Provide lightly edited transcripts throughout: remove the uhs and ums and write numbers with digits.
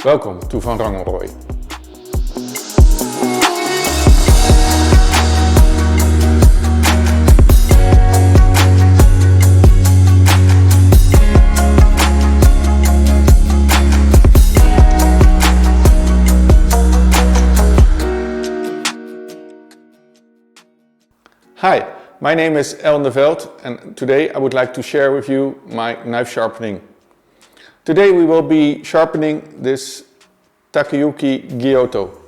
Welcome to Van Rangelrooij. Hi, my name is Elwin de Veld and today I would like to share with you my knife sharpening. Today we will be sharpening this Takayuki Gyuto.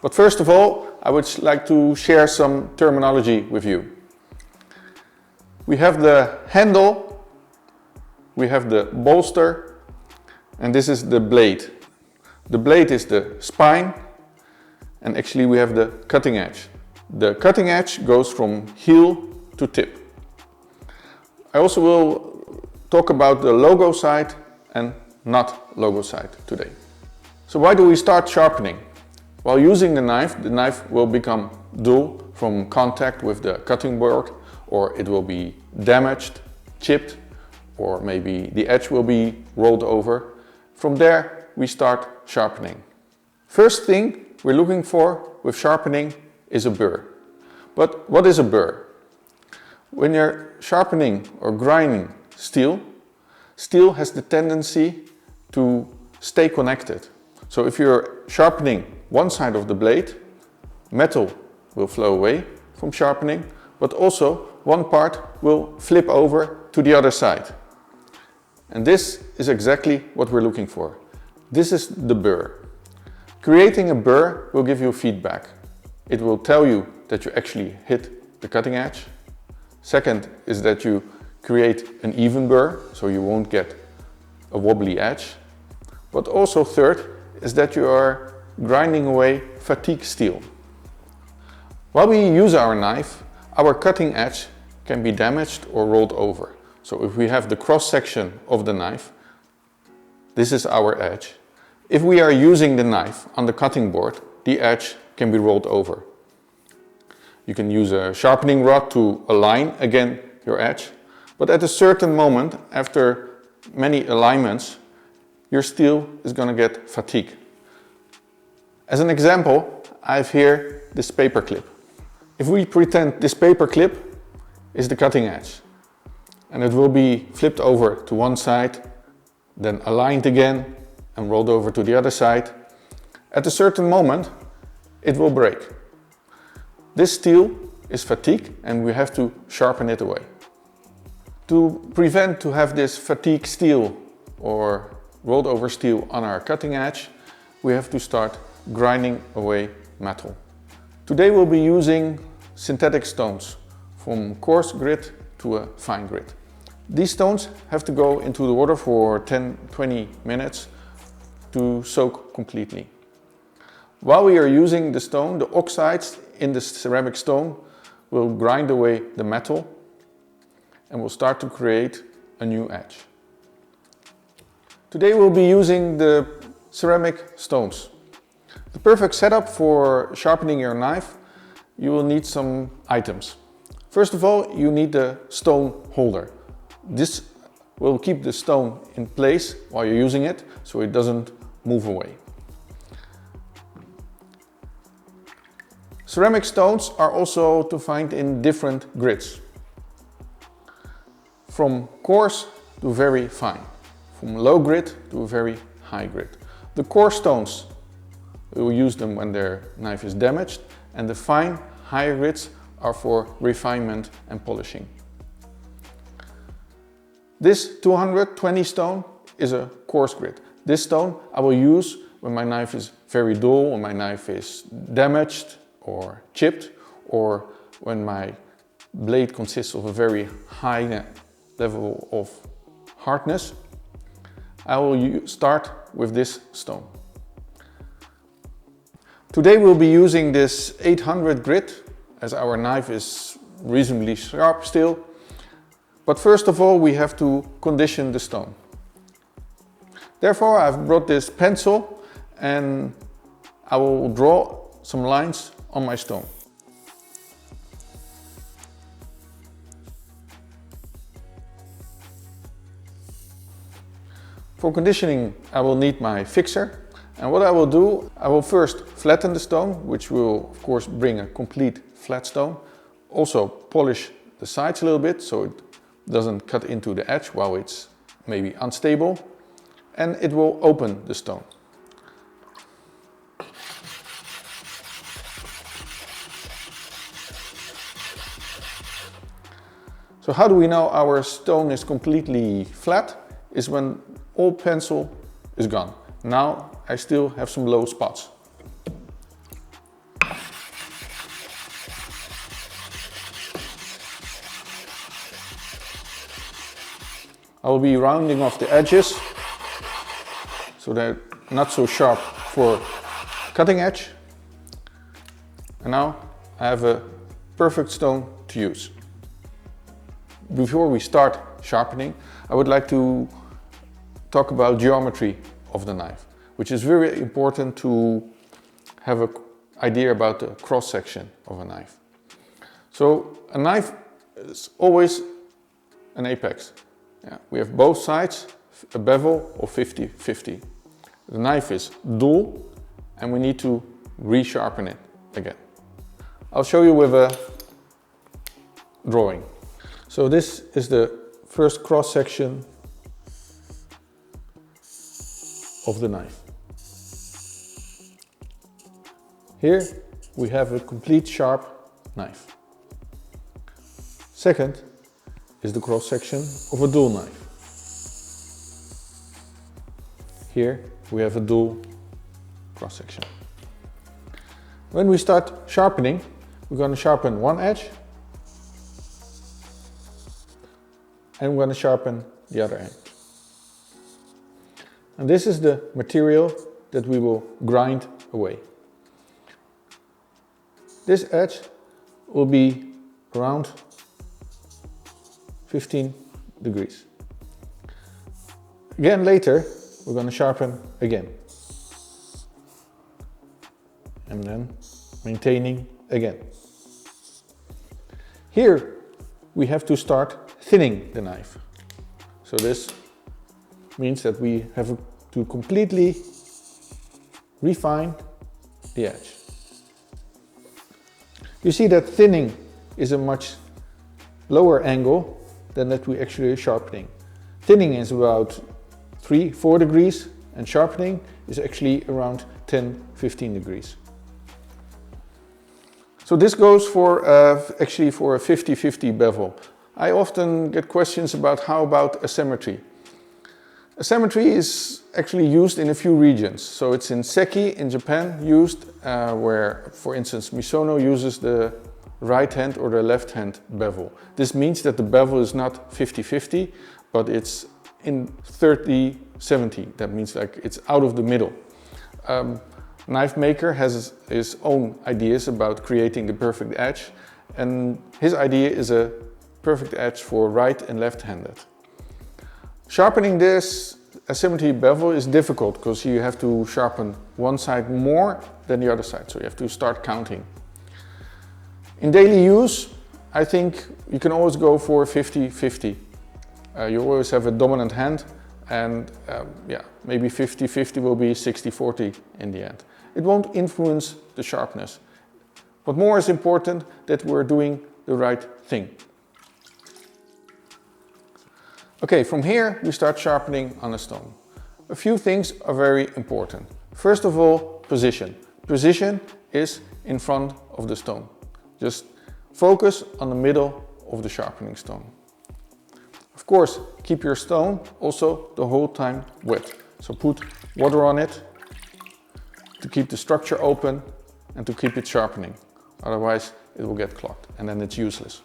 But first of all, I would like to share some terminology with you. We have the handle, we have the bolster, and this is the blade. The blade is the spine, and actually we have the cutting edge. The cutting edge goes from heel to tip. I also will talk about the logo side and not logo side today. So why do we start sharpening? While using the knife will become dull from contact with the cutting board, or it will be damaged, chipped, or maybe the edge will be rolled over. From there we start sharpening. First thing we're looking for with sharpening is a burr. But what is a burr? When you're sharpening or grinding steel, steel has the tendency to stay connected. So if you're sharpening one side of the blade, metal will flow away from sharpening, but also one part will flip over to the other side. And this is exactly what we're looking for. This is the burr. Creating a burr will give you feedback. It will tell you that you actually hit the cutting edge. Second is that you create an even burr, so you won't get a wobbly edge. But also third is that you are grinding away fatigue steel. While we use our knife, our cutting edge can be damaged or rolled over. So if we have the cross section of the knife, this is our edge. If we are using the knife on the cutting board, the edge can be rolled over. You can use a sharpening rod to align again your edge, but at a certain moment, after many alignments, your steel is going to get fatigue. As an example, I have here this paper clip. If we pretend this paper clip is the cutting edge, and it will be flipped over to one side, then aligned again and rolled over to the other side, at a certain moment it will break. This steel is fatigue and we have to sharpen it away. To prevent to have this fatigue steel or rolled over steel on our cutting edge, we have to start grinding away metal. Today we'll be using synthetic stones from coarse grit to a fine grit. These stones have to go into the water for 10-20 minutes to soak completely. While we are using the stone, the oxides in the ceramic stone will grind away the metal and will start to create a new edge. Today we'll be using the ceramic stones. The perfect setup for sharpening your knife, you will need some items. First of all, you need the stone holder. This will keep the stone in place while you're using it, so it doesn't move away. Ceramic stones are also to find in different grits. From coarse to very fine. From low grit to very high grit. The coarse stones, we will use them when their knife is damaged, and the fine, higher grits are for refinement and polishing. This 220 stone is a coarse grit. This stone I will use when my knife is very dull, when my knife is damaged or chipped, or when my blade consists of a very high level of hardness. I will start with this stone. Today we'll be using this 800 grit, as our knife is reasonably sharp still. But first of all we have to condition the stone. Therefore I've brought this pencil and I will draw some lines on my stone. For conditioning I will need my fixer. And what I will do, I will first flatten the stone, which will of course bring a complete flat stone. Also polish the sides a little bit so it doesn't cut into the edge while it's maybe unstable. And it will open the stone. So how do we know our stone is completely flat? Is when all pencil is gone. Now I still have some low spots. I will be rounding off the edges so they're not so sharp for cutting edge. And now I have a perfect stone to use. Before we start sharpening, I would like to talk about geometry of the knife, which is very important to have an idea about the cross section of a knife. So a knife is always an apex. Yeah, we have both sides, a bevel of 50-50. The knife is dull and we need to resharpen it again. I'll show you with a drawing. So this is the first cross section of the knife. Here we have a complete sharp knife. Second is the cross section of a dull knife. Here we have a dull cross section. When we start sharpening, we're going to sharpen one edge and we're going to sharpen the other end. And this is the material that we will grind away. This edge will be around 15 degrees. Again later, we're going to sharpen again. And then maintaining again. Here we have to start thinning the knife. So this means that we have to completely refine the edge. You see that thinning is a much lower angle than that we actually are sharpening. Thinning is about 3-4 degrees and sharpening is actually around 10-15 degrees. So this goes for actually for a 50-50 bevel. I often get questions about how about asymmetry. Asymmetry is actually used in a few regions. So it's in Seki in Japan used where, for instance, Misono uses the right hand or the left hand bevel. This means that the bevel is not 50-50, but it's in 30-70. That means like it's out of the middle. Knife maker has his own ideas about creating the perfect edge, and his idea is a perfect edge for right and left-handed. Sharpening this asymmetry bevel is difficult because you have to sharpen one side more than the other side, so you have to start counting. In daily use, I think you can always go for 50-50. You always have a dominant hand and yeah, maybe 50-50 will be 60-40 in the end. It won't influence the sharpness. What more is important, that we're doing the right thing. Okay, from here we start sharpening on a stone. A few things are very important. First of all, position. Position is in front of the stone. Just focus on the middle of the sharpening stone. Of course, keep your stone also the whole time wet. So put water on it to keep the structure open and to keep it sharpening. Otherwise it will get clogged and then it's useless.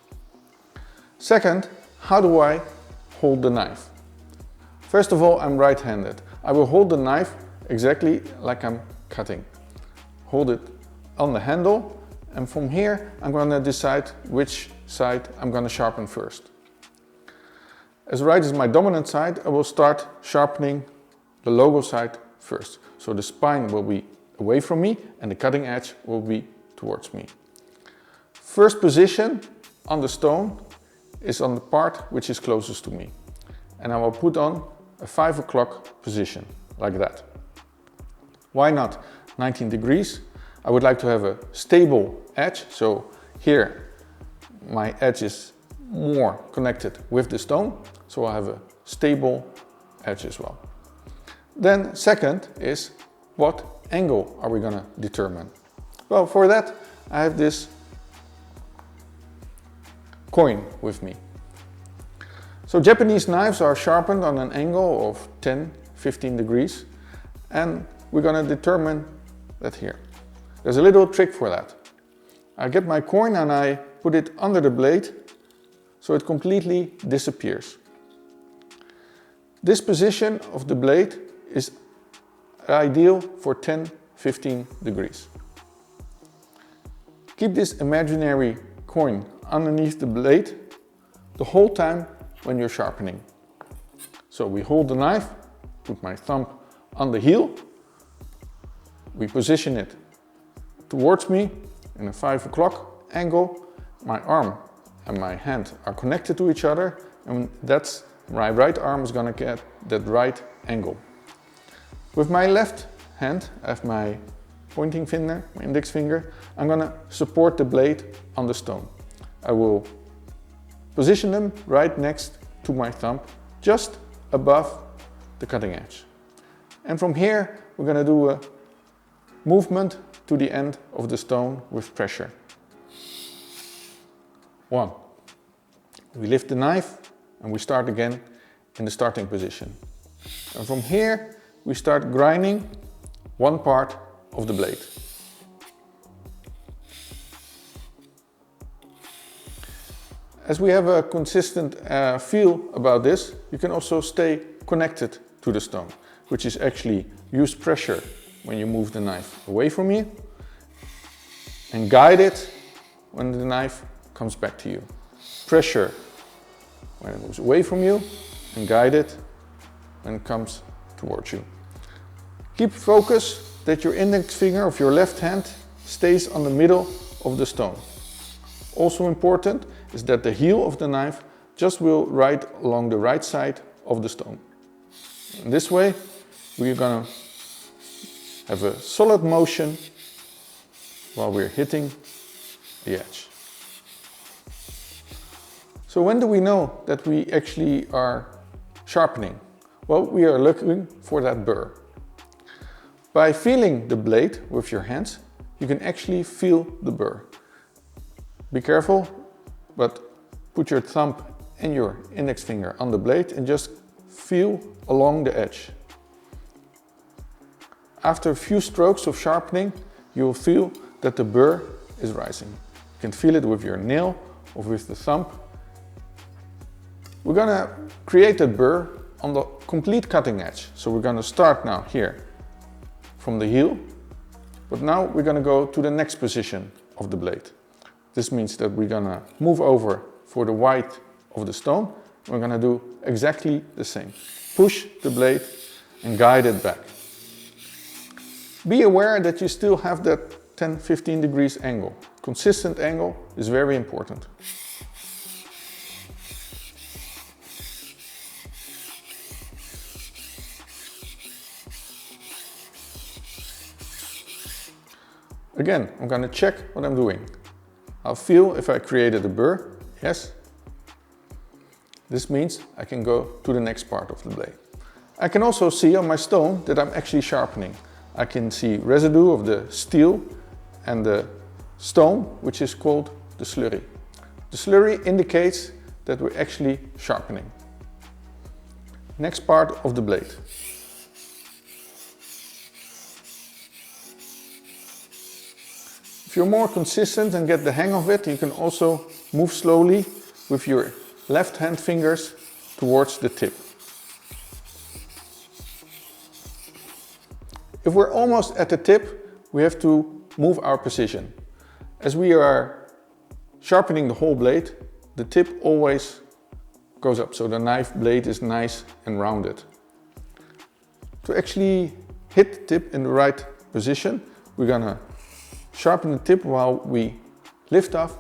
Second, how do I hold the knife? First of all, I'm right-handed. I will hold the knife exactly like I'm cutting. Hold it on the handle, and from here I'm going to decide which side I'm going to sharpen first. As right is my dominant side, I will start sharpening the logo side first. So the spine will be away from me and the cutting edge will be towards me. First position on the stone is on the part which is closest to me. And I will put on a 5 o'clock position, like that. Why not 19 degrees? I would like to have a stable edge, so here my edge is more connected with the stone, so I have a stable edge as well. Then second is, what angle are we going to determine? Well, for that I have this coin with me. So Japanese knives are sharpened on an angle of 10-15 degrees, and we're going to determine that here. There's a little trick for that. I get my coin and I put it under the blade so it completely disappears. This position of the blade is ideal for 10-15 degrees. Keep this imaginary coin underneath the blade the whole time when you're sharpening. So we hold the knife, put my thumb on the heel, we position it towards me in a 5 o'clock angle. My arm and my hand are connected to each other, and that's my right arm is going to get that right angle. With my left hand, I have my pointing finger, my index finger, I'm going to support the blade on the stone. I will position them right next to my thumb, just above the cutting edge. And from here we're going to do a movement to the end of the stone with pressure. 1. We lift the knife and we start again in the starting position. And from here we start grinding one part of the blade. As we have a consistent feel about this, you can also stay connected to the stone, which is actually use pressure when you move the knife away from you and guide it when the knife comes back to you. Pressure when it moves away from you and guide it when it comes towards you. Keep focus that your index finger of your left hand stays on the middle of the stone. Also important is that the heel of the knife just will ride along the right side of the stone. In this way we're going to have a solid motion while we're hitting the edge. So when do we know that we actually are sharpening? Well, we are looking for that burr. By feeling the blade with your hands, you can actually feel the burr. Be careful, but put your thumb and your index finger on the blade and just feel along the edge. After a few strokes of sharpening, you will feel that the burr is rising. You can feel it with your nail or with the thumb. We're gonna create that burr on the complete cutting edge. So we're gonna start now here from the heel, but now we're gonna go to the next position of the blade. This means that we're gonna move over for the white of the stone. We're gonna do exactly the same. Push the blade and guide it back. Be aware that you still have that 10-15 degrees angle. Consistent angle is very important. Again, I'm going to check what I'm doing. I'll feel if I created a burr. Yes. This means I can go to the next part of the blade. I can also see on my stone that I'm actually sharpening. I can see residue of the steel and the stone, which is called the slurry. The slurry indicates that we're actually sharpening. Next part of the blade. If you're more consistent and get the hang of it, you can also move slowly with your left hand fingers towards the tip. If we're almost at the tip, we have to move our position. As we are sharpening the whole blade, the tip always goes up, so the knife blade is nice and rounded. To actually hit the tip in the right position, we're gonna sharpen the tip while we lift off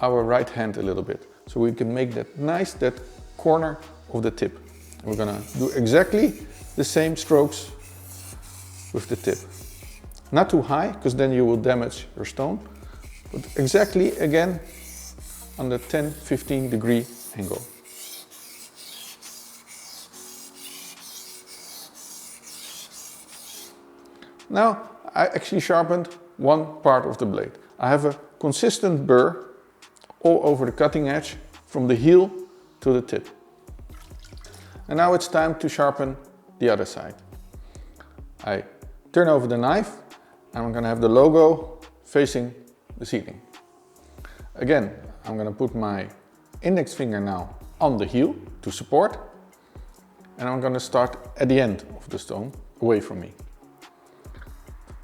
our right hand a little bit, so we can make that nice, that corner of the tip. And we're gonna do exactly the same strokes with the tip. Not too high, because then you will damage your stone, but exactly again on the 10-15 degree angle. Now I actually sharpened one part of the blade. I have a consistent burr all over the cutting edge from the heel to the tip. And now it's time to sharpen the other side. I turn over the knife and I'm going to have the logo facing the ceiling. Again, I'm going to put my index finger now on the heel to support, and I'm going to start at the end of the stone, away from me.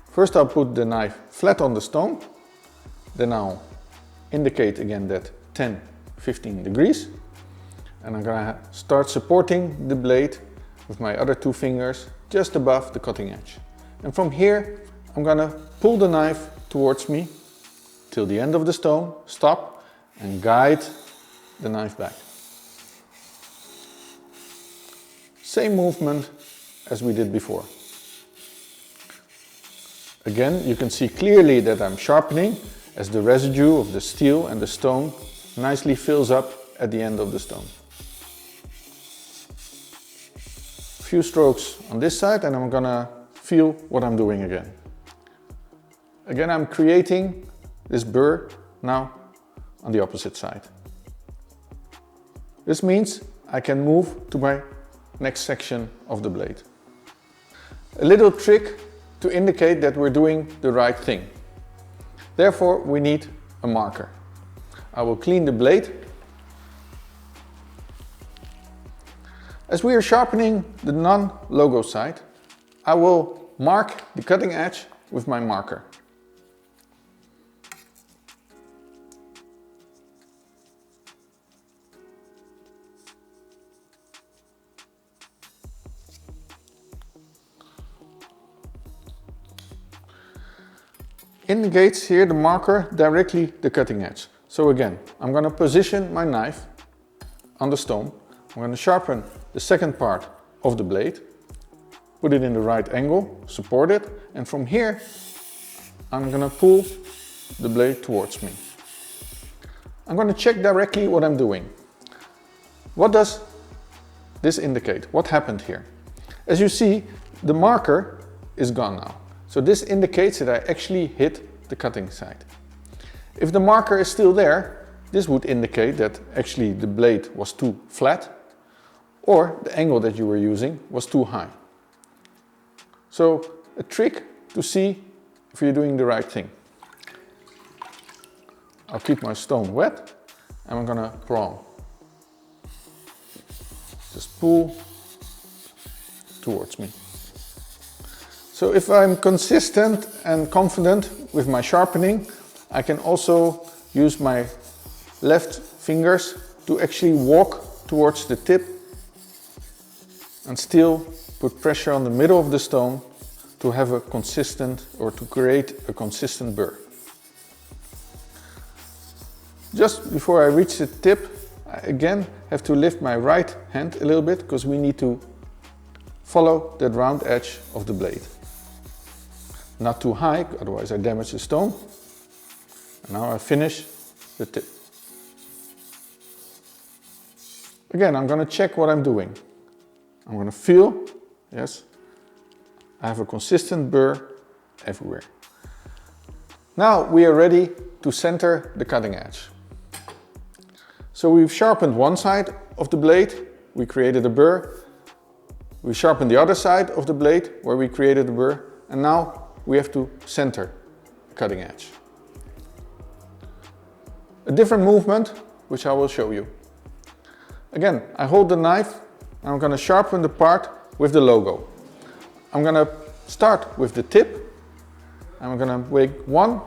First I'll put the knife flat on the stone, then I'll indicate again that 10-15 degrees, and I'm going to start supporting the blade with my other two fingers just above the cutting edge. And from here I'm going to pull the knife towards me till the end of the stone, stop and guide the knife back. Same movement as we did before. Again, you can see clearly that I'm sharpening as the residue of the steel and the stone nicely fills up at the end of the stone. A few strokes on this side and I'm gonna feel what I'm doing again. Again, I'm creating this burr now on the opposite side. This means I can move to my next section of the blade. A little trick to indicate that we're doing the right thing. Therefore, we need a marker. I will clean the blade. As we are sharpening the non-logo side, I will mark the cutting edge with my marker. Indicates here the marker directly the cutting edge. So again, I'm going to position my knife on the stone. I'm going to sharpen the second part of the blade, put it in the right angle, support it, and from here I'm going to pull the blade towards me. I'm going to check directly what I'm doing. What does this indicate? What happened here? As you see, the marker is gone now. So this indicates that I actually hit the cutting side. If the marker is still there, this would indicate that actually the blade was too flat or the angle that you were using was too high. So a trick to see if you're doing the right thing. I'll keep my stone wet and I'm gonna prong. Just pull towards me. So if I'm consistent and confident with my sharpening, I can also use my left fingers to actually walk towards the tip and still put pressure on the middle of the stone to have a consistent, or to create a consistent burr. Just before I reach the tip, I again have to lift my right hand a little bit because we need to follow that round edge of the blade. Not too high, otherwise I damage the stone. And now I finish the tip. Again, I'm going to check what I'm doing. I'm going to feel, yes, I have a consistent burr everywhere. Now we are ready to center the cutting edge. So we've sharpened one side of the blade, we created a burr. We sharpened the other side of the blade where we created a burr, and now we have to center the cutting edge. A different movement, which I will show you. Again, I hold the knife and I'm going to sharpen the part with the logo. I'm going to start with the tip and I'm going to make one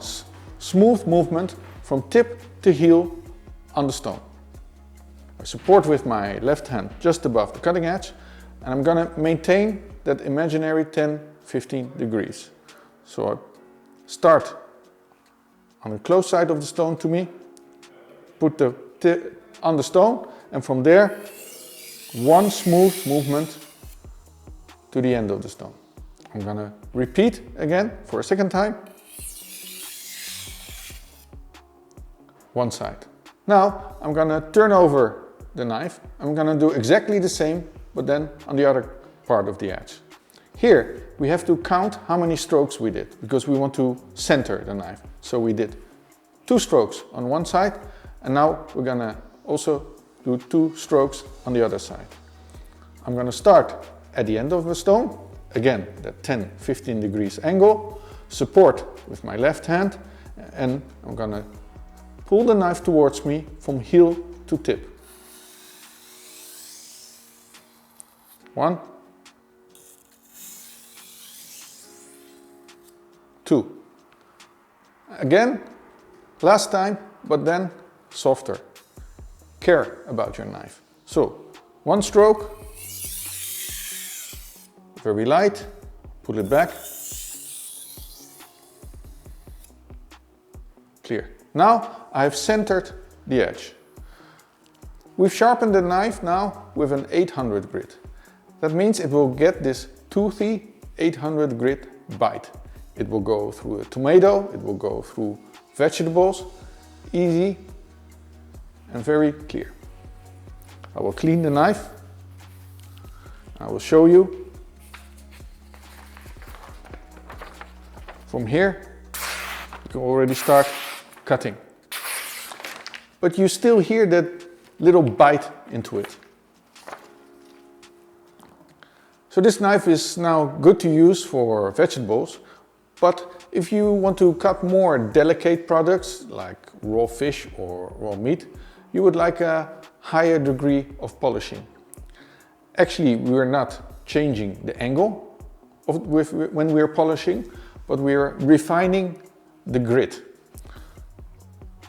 smooth movement from tip to heel on the stone. I support with my left hand just above the cutting edge and I'm going to maintain that imaginary 10-15 degrees. So I start on the close side of the stone to me, put the tip on the stone, and from there one smooth movement to the end of the stone. I'm gonna repeat again for a second time. One side. Now I'm gonna turn over the knife. I'm gonna do exactly the same, but then on the other part of the edge. Here we have to count how many strokes we did, because we want to center the knife. So we did 2 strokes on one side, and now we're gonna also do 2 strokes on the other side. I'm gonna start at the end of the stone, again that 10-15 degrees angle, support with my left hand, and I'm gonna pull the knife towards me from heel to tip. 1, 2. Again, last time, but then softer. Care about your knife. So, 1 stroke, very light, pull it back, clear. Now I have centered the edge. We've sharpened the knife now with an 800 grit. That means it will get this toothy 800 grit bite. It will go through a tomato, it will go through vegetables, easy and very clear. I will clean the knife. I will show you. From here, you can already start cutting. But you still hear that little bite into it. So this knife is now good to use for vegetables, but if you want to cut more delicate products like raw fish or raw meat, you would like a higher degree of polishing. Actually, we are not changing the angle when we are polishing, but we are refining the grit.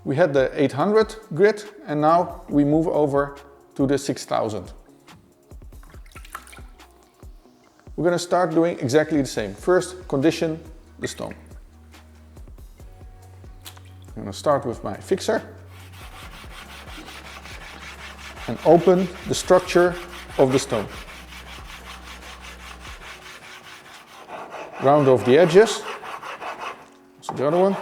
We had the 800 grit and now we move over to the 6000. We're going to start doing exactly the same. First, condition the stone. I'm going to start with my fixer and open the structure of the stone. Round off the edges. So the other one.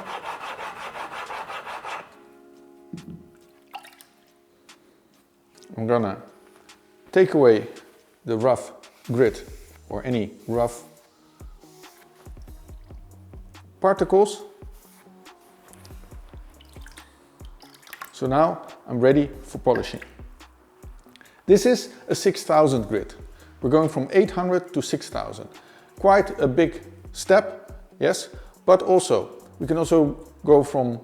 I'm gonna take away the rough grit or any rough particles. So now I'm ready for polishing. This is a 6000 grit. We're going from 800 to 6000. Quite a big step, yes, but also we can also go from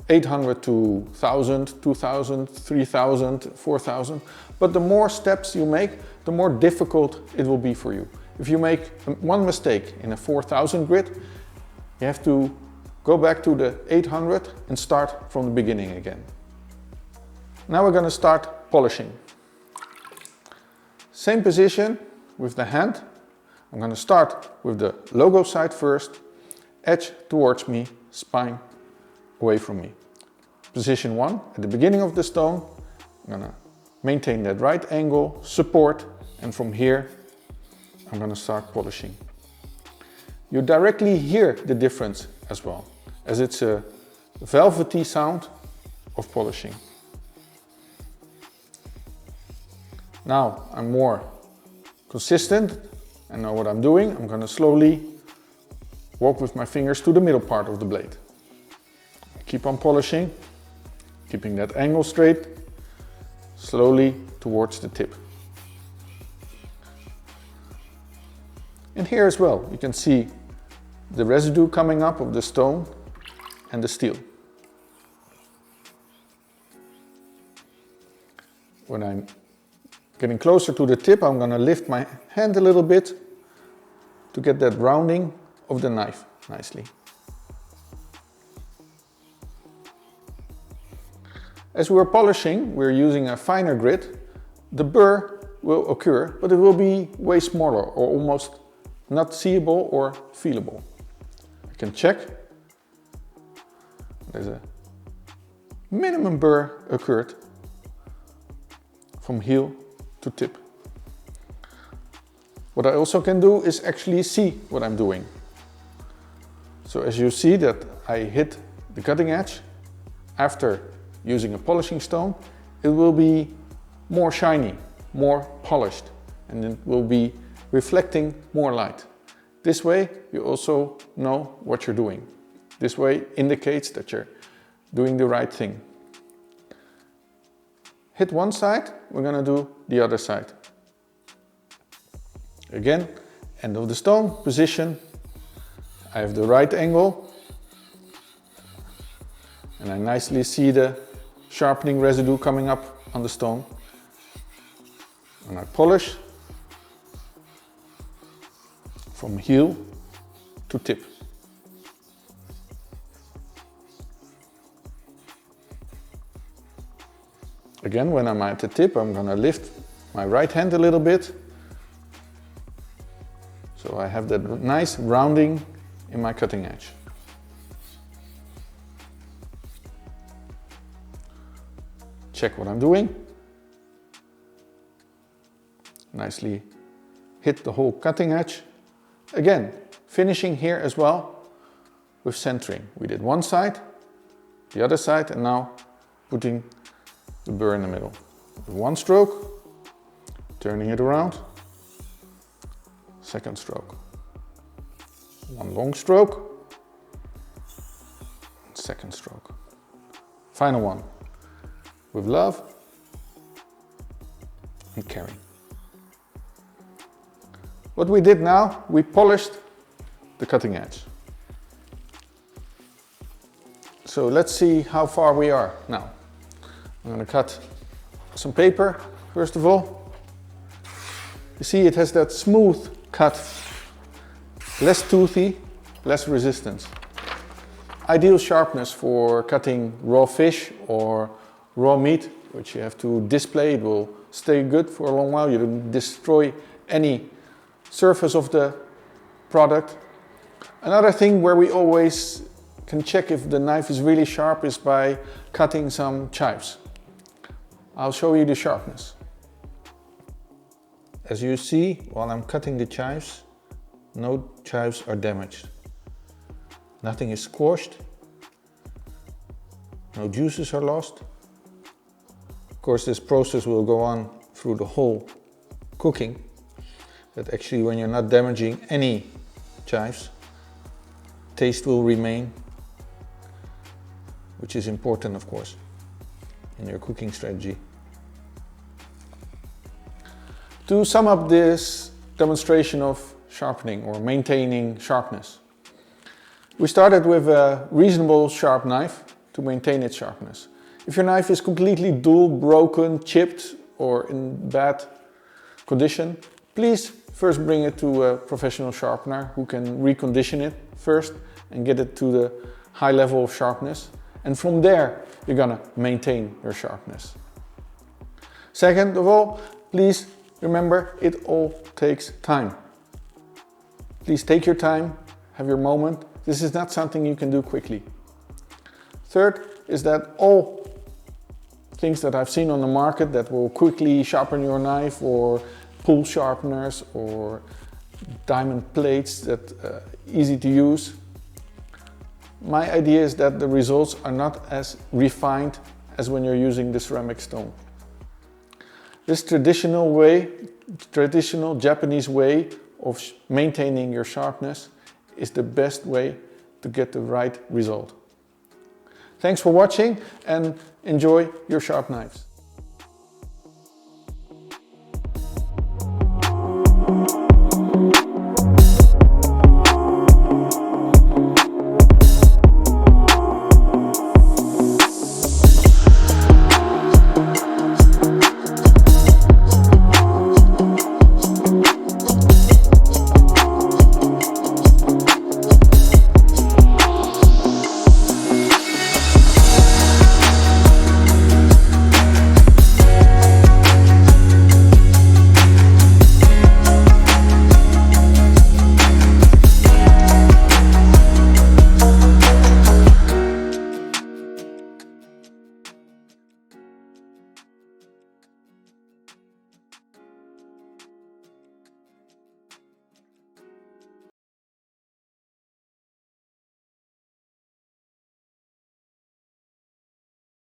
800 to 1000, 2000, 3000, 4000. But the more steps you make, the more difficult it will be for you. If you make one mistake in a 4000 grit, you have to go back to the 800 and start from the beginning again. Now we're going to start polishing. Same position with the hand. I'm going to start with the logo side first, edge towards me, spine away from me. Position 1, at the beginning of the stone, I'm going to maintain that right angle, support, and from here I'm going to start polishing. You directly hear the difference as well, as it's a velvety sound of polishing. Now I'm more consistent and know what I'm doing. I'm going to slowly walk with my fingers to the middle part of the blade. Keep on polishing, keeping that angle straight, slowly towards the tip. And here as well, you can see the residue coming up of the stone and the steel. When I'm getting closer to the tip, I'm going to lift my hand a little bit to get that rounding of the knife nicely. As we're polishing, we're using a finer grit. The burr will occur, but it will be way smaller or almost not seeable or feelable. I can check. There's a minimum burr occurred from heel to tip. What I also can do is actually see what I'm doing. So as you see that I hit the cutting edge, after using a polishing stone, it will be more shiny, more polished, and it will be reflecting more light. This way you also know what you're doing. This way indicates that you're doing the right thing. Hit one side, we're going to do the other side. Again, end of the stone, position. I have the right angle and I nicely see the sharpening residue coming up on the stone. And I polish from heel to tip. Again, when I'm at the tip, I'm going to lift my right hand a little bit. So I have that nice rounding in my cutting edge. Check what I'm doing. Nicely hit the whole cutting edge. Again, finishing here as well with centering. We did one side, the other side, and now putting the burr in the middle. One stroke, turning it around, second stroke. One long stroke, second stroke. Final one, with love and caring. What we did now, we polished the cutting edge. So let's see how far we are now. I'm going to cut some paper, first of all. You see it has that smooth cut, less toothy, less resistance. Ideal sharpness for cutting raw fish or raw meat, which you have to display. It will stay good for a long while. You don't destroy any surface of the product. Another thing where we always can check if the knife is really sharp is by cutting some chives. I'll show you the sharpness. As you see, while I'm cutting the chives, no chives are damaged. Nothing is squashed. No juices are lost. Of course, this process will go on through the whole cooking. That actually, when you're not damaging any chives, taste will remain, which is important, of course, in your cooking strategy. To sum up this demonstration of sharpening or maintaining sharpness, we started with a reasonable sharp knife to maintain its sharpness. If your knife is completely dull, broken, chipped, or in bad condition, please first bring it to a professional sharpener who can recondition it first and get it to the high level of sharpness. And from there, you're gonna maintain your sharpness. Second of all, please remember, it all takes time. Please take your time, have your moment. This is not something you can do quickly. Third is that all things that I've seen on the market that will quickly sharpen your knife, or pull sharpeners or diamond plates that easy to use, my idea is that the results are not as refined as when you're using the ceramic stone. This traditional Japanese way of maintaining your sharpness is the best way to get the right result. Thanks for watching and enjoy your sharp knives.